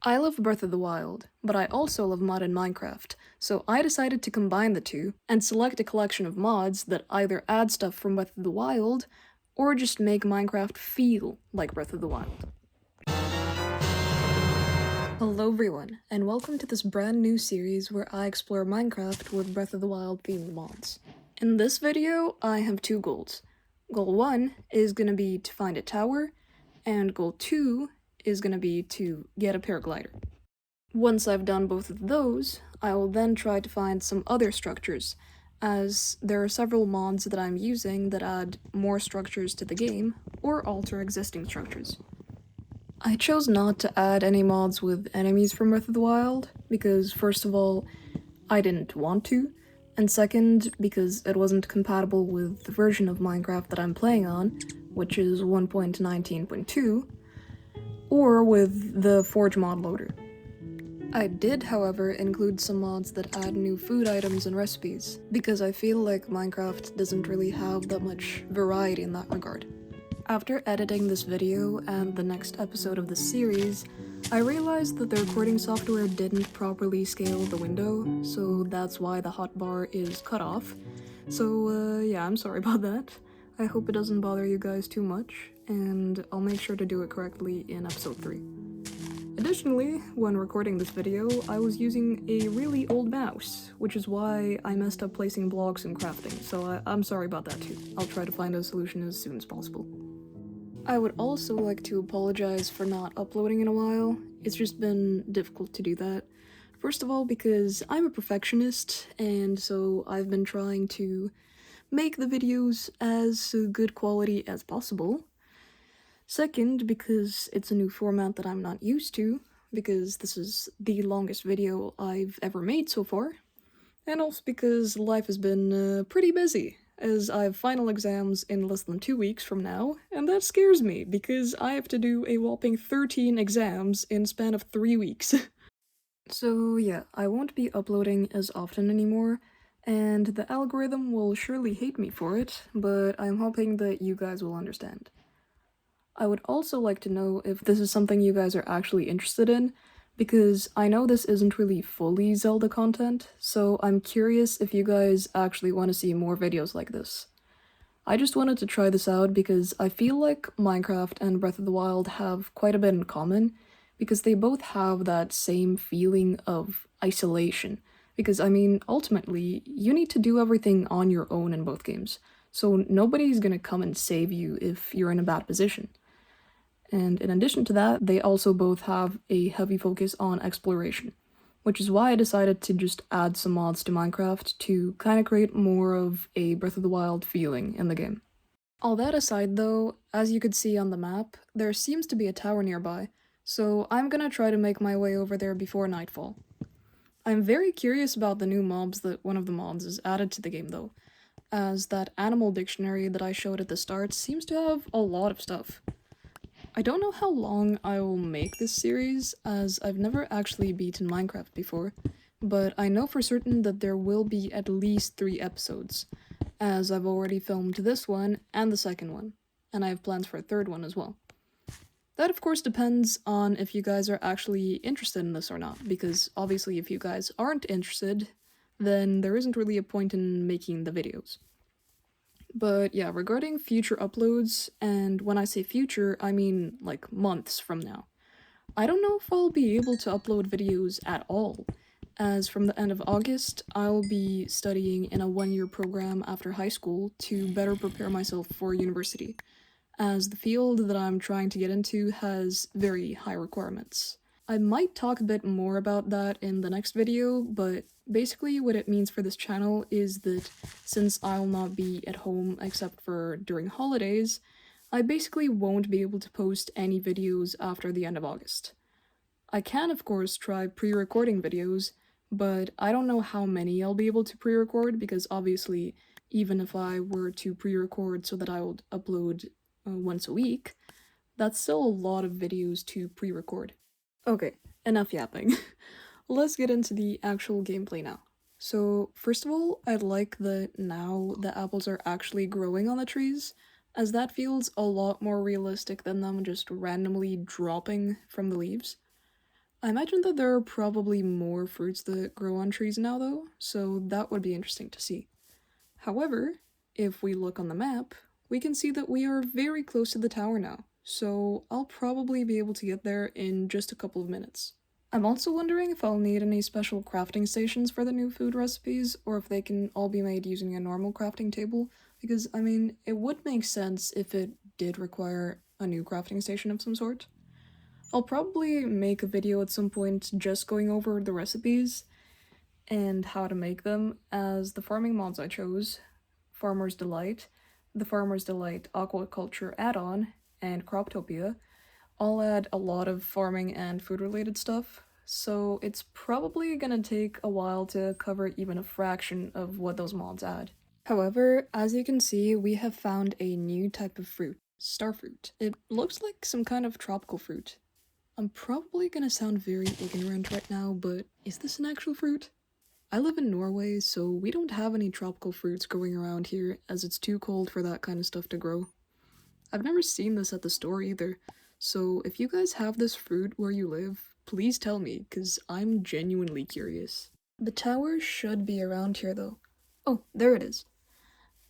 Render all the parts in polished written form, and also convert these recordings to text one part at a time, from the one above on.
I love Breath of the Wild, but I also love mod in Minecraft, so I decided to combine the two and select a collection of mods that either add stuff from Breath of the Wild or just make Minecraft feel like Breath of the Wild. Hello everyone, and welcome to this brand new series where I explore Minecraft with Breath of the Wild themed mods. In this video, I have two goals. Goal 1 is going to be to find a tower, and goal 2 is going to be to get a paraglider. Once I've done both of those, I will then try to find some other structures, as there are several mods that I'm using that add more structures to the game, or alter existing structures. I chose not to add any mods with enemies from Breath of the Wild, because first of all, I didn't want to, and second, because it wasn't compatible with the version of Minecraft that I'm playing on, which is 1.19.2, or with the Forge mod loader. I did, however, include some mods that add new food items and recipes, because I feel like Minecraft doesn't really have that much variety in that regard. After editing this video and the next episode of this series, I realized that the recording software didn't properly scale the window, so that's why the hotbar is cut off. So yeah, I'm sorry about that. I hope it doesn't bother you guys too much, and I'll make sure to do it correctly in episode 3. Additionally, when recording this video, I was using a really old mouse, which is why I messed up placing blocks and crafting, so I'm sorry about that too. I'll try to find a solution as soon as possible. I would also like to apologize for not uploading in a while. It's just been difficult to do that. First of all, because I'm a perfectionist, and so I've been trying to make the videos as good quality as possible. Second, because it's a new format that I'm not used to, because this is the longest video I've ever made so far. And also because life has been pretty busy, as I have final exams in less than 2 weeks from now, and that scares me, because I have to do a whopping 13 exams in a span of 3 weeks. So yeah, I won't be uploading as often anymore, and the algorithm will surely hate me for it, but I'm hoping that you guys will understand. I would also like to know if this is something you guys are actually interested in, because I know this isn't really fully Zelda content, so I'm curious if you guys actually want to see more videos like this. I just wanted to try this out because I feel like Minecraft and Breath of the Wild have quite a bit in common, because they both have that same feeling of isolation. Because, I mean, ultimately, you need to do everything on your own in both games, so nobody's gonna come and save you if you're in a bad position. And in addition to that, they also both have a heavy focus on exploration, which is why I decided to just add some mods to Minecraft to kind of create more of a Breath of the Wild feeling in the game. All that aside though, as you could see on the map, there seems to be a tower nearby, so I'm gonna try to make my way over there before nightfall. I'm very curious about the new mobs that one of the mods has added to the game though, as that animal dictionary that I showed at the start seems to have a lot of stuff. I don't know how long I will make this series, as I've never actually beaten Minecraft before, but I know for certain that there will be at least 3 episodes, as I've already filmed this one and the second one, and I have plans for a third one as well. That of course depends on if you guys are actually interested in this or not, because obviously if you guys aren't interested, then there isn't really a point in making the videos. But yeah, regarding future uploads, and when I say future, I mean like months from now. I don't know if I'll be able to upload videos at all, as from the end of August, I'll be studying in a 1-year program after high school to better prepare myself for university, as the field that I'm trying to get into has very high requirements. I might talk a bit more about that in the next video, but basically what it means for this channel is that since I'll not be at home except for during holidays, I basically won't be able to post any videos after the end of August. I can of course try pre-recording videos, but I don't know how many I'll be able to pre-record because obviously even if I were to pre-record so that I would upload once a week, that's still a lot of videos to pre-record. Okay, enough yapping. Let's get into the actual gameplay now. So, first of all, I like that now the apples are actually growing on the trees, as that feels a lot more realistic than them just randomly dropping from the leaves. I imagine that there are probably more fruits that grow on trees now though, so that would be interesting to see. However, if we look on the map, we can see that we are very close to the tower now, so I'll probably be able to get there in just a couple of minutes. I'm also wondering if I'll need any special crafting stations for the new food recipes, or if they can all be made using a normal crafting table, because, I mean, it would make sense if it did require a new crafting station of some sort. I'll probably make a video at some point just going over the recipes and how to make them, as the farming mods I chose, Farmer's Delight, the Farmer's Delight Aquaculture add-on, and Croptopia, all add a lot of farming and food related stuff, so it's probably gonna take a while to cover even a fraction of what those mods add. However, as you can see, we have found a new type of fruit, starfruit. It looks like some kind of tropical fruit. I'm probably gonna sound very ignorant right now, but is this an actual fruit? I live in Norway, so we don't have any tropical fruits growing around here, as it's too cold for that kind of stuff to grow. I've never seen this at the store either, so if you guys have this fruit where you live, please tell me, cause I'm genuinely curious. The tower should be around here though. Oh, there it is.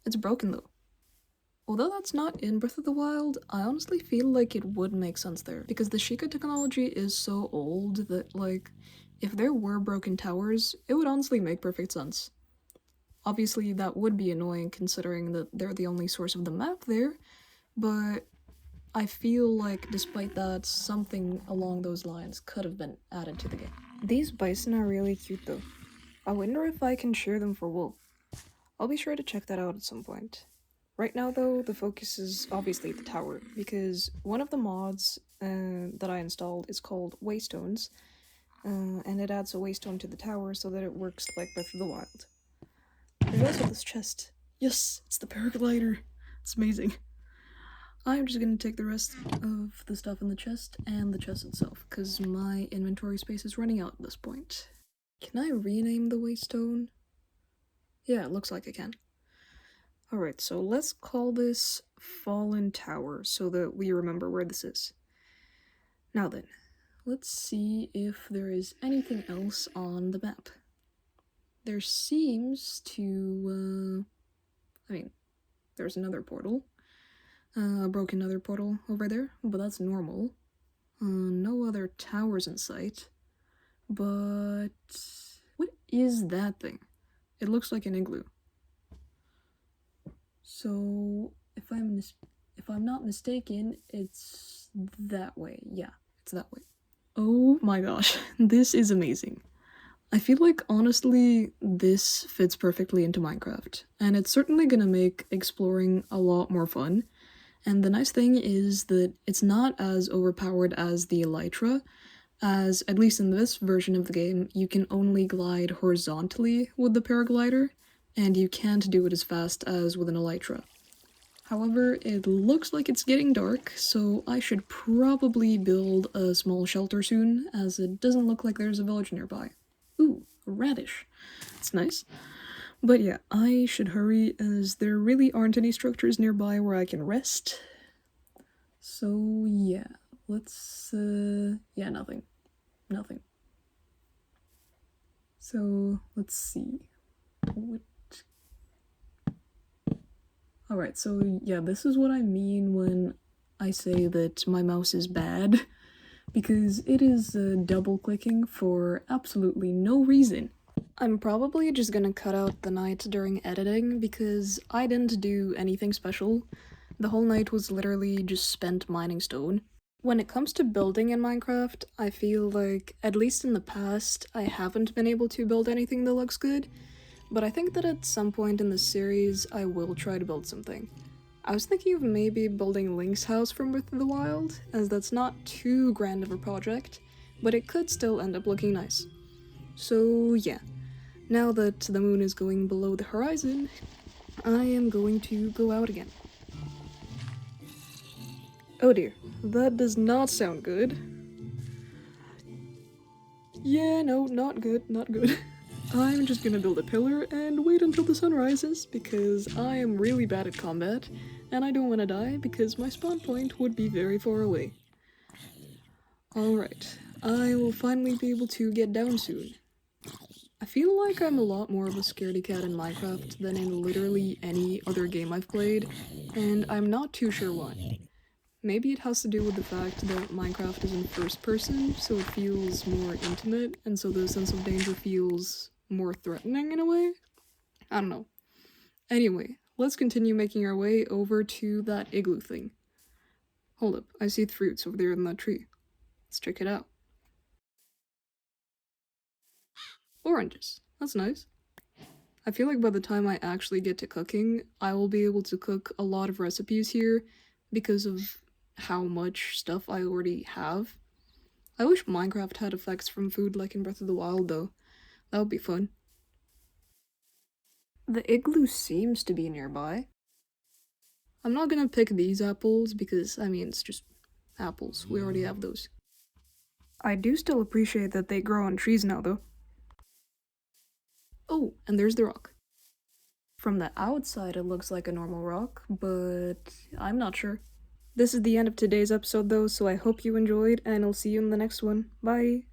It's broken though. Although that's not in Breath of the Wild, I honestly feel like it would make sense there, because the Sheikah technology is so old that, like, if there were broken towers, it would honestly make perfect sense. Obviously, that would be annoying considering that they're the only source of the map there, but I feel like despite that, something along those lines could have been added to the game. These bison are really cute though. I wonder if I can shear them for wool. I'll be sure to check that out at some point. Right now though, the focus is obviously the tower, because one of the mods that I installed is called Waystones, and it adds a waystone to the tower so that it works like Breath of the Wild. There's also this chest. Yes, it's the paraglider. It's amazing. I'm just gonna take the rest of the stuff in the chest and the chest itself, because my inventory space is running out at this point. Can I rename the waystone? Yeah, it looks like I can. Alright, so let's call this Fallen Tower so that we remember where this is. Now then, let's see if there is anything else on the map. There seems to, there's another portal. A broken nether portal over there, but that's normal. No other towers in sight. But what is that thing? It looks like an igloo. So if I'm not mistaken, it's that way. Yeah, it's that way. Oh my gosh, this is amazing. I feel like honestly this fits perfectly into Minecraft, and it's certainly gonna make exploring a lot more fun. And the nice thing is that it's not as overpowered as the Elytra, as at least in this version of the game, you can only glide horizontally with the paraglider, and you can't do it as fast as with an Elytra. However, it looks like it's getting dark, so I should probably build a small shelter soon, as it doesn't look like there's a village nearby. Ooh, a radish. That's nice. But yeah, I should hurry, as there really aren't any structures nearby where I can rest. So yeah, let's, yeah, nothing. Nothing. So, let's see. What? Alright, so yeah, this is what I mean when I say that my mouse is bad, because it is double-clicking for absolutely no reason. I'm probably just gonna cut out the night during editing, because I didn't do anything special. The whole night was literally just spent mining stone. When it comes to building in Minecraft, I feel like, at least in the past, I haven't been able to build anything that looks good, but I think that at some point in the series, I will try to build something. I was thinking of maybe building Link's house from Breath of the Wild, as that's not too grand of a project, but it could still end up looking nice. So yeah, now that the moon is going below the horizon, I am going to go out again. Oh dear, that does not sound good. Yeah, no, not good, not good. I'm just gonna build a pillar and wait until the sun rises, because I am really bad at combat, and I don't want to die because my spawn point would be very far away. Alright, I will finally be able to get down soon. I feel like I'm a lot more of a scaredy cat in Minecraft than in literally any other game I've played, and I'm not too sure why. Maybe it has to do with the fact that Minecraft is in first person, so it feels more intimate, and so the sense of danger feels more threatening in a way? I don't know. Anyway, let's continue making our way over to that igloo thing. Hold up, I see fruits over there in that tree. Let's check it out. Oranges. That's nice. I feel like by the time I actually get to cooking, I will be able to cook a lot of recipes here because of how much stuff I already have. I wish Minecraft had effects from food like in Breath of the Wild though. That would be fun. The igloo seems to be nearby. I'm not gonna pick these apples because, I mean, it's just apples. We already have those. I do still appreciate that they grow on trees now though. Oh, and there's the rock. From the outside, it looks like a normal rock, but I'm not sure. This is the end of today's episode though, so I hope you enjoyed, and I'll see you in the next one. Bye!